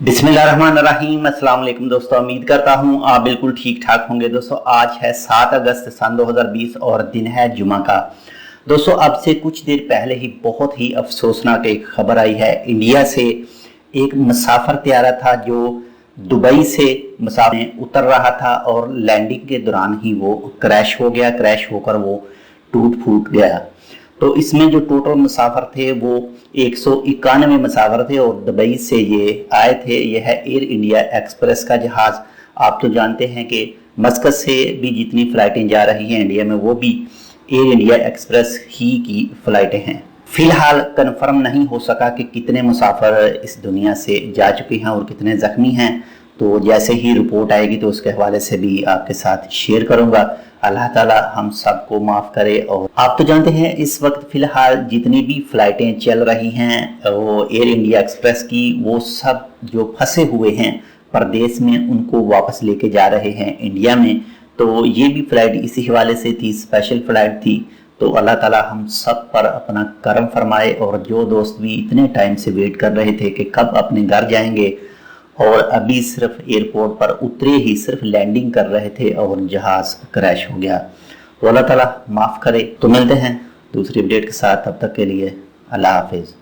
बिस्मिल्लाहिर्रहमानिर्रहीम। अस्सलाम वालेकुम दोस्तों, उम्मीद करता हूँ आप बिल्कुल ठीक ठाक होंगे। दोस्तों आज है 7 अगस्त सन 2020 और दिन है जुमा का। दोस्तों अब से कुछ देर पहले ही बहुत ही अफसोसनाक एक खबर आई है। इंडिया से एक मुसाफिर त्यारा था जो दुबई से मुसाफिर उतर रहा था और लैंडिंग के दौरान ही वो क्रैश हो गया। क्रैश होकर वो टूट फूट गया। तो इसमें जो टोटल मुसाफिर थे वो 191 मुसाफिर थे और दुबई से ये आए थे। यह है एयर इंडिया एक्सप्रेस का जहाज़। आप तो जानते हैं कि मस्कत से भी जितनी फ़्लाइटें जा रही हैं इंडिया में वो भी एयर इंडिया एक्सप्रेस ही की फ़्लाइटें हैं। फ़िलहाल कन्फर्म नहीं हो सका कि कितने मुसाफिर इस दुनिया से जा चुके हैं और कितने ज़ख्मी हैं। तो जैसे ही रिपोर्ट आएगी तो उसके हवाले से भी आपके साथ शेयर करूँगा। अल्लाह ताला हम सबको माफ़ करे। और आप तो जानते हैं इस वक्त फ़िलहाल जितनी भी फ़्लाइटें चल रही हैं वो एयर इंडिया एक्सप्रेस की, वो सब जो फंसे हुए हैं परदेश में उनको वापस लेके जा रहे हैं इंडिया में। तो ये भी फ़्लाइट इसी हवाले से थी, स्पेशल फ़्लाइट थी। तो अल्लाह ताला हम सब पर अपना करम फरमाए। और जो दोस्त भी इतने टाइम से वेट कर रहे थे कि कब अपने घर जाएंगे और अभी सिर्फ एयरपोर्ट पर उतरे ही सिर्फ लैंडिंग कर रहे थे और जहाज़ क्रैश हो गया, तो अल्लाह ताला माफ़ करे। तो मिलते हैं दूसरी अपडेट के साथ, तब तक के लिए अल्लाह हाफिज़।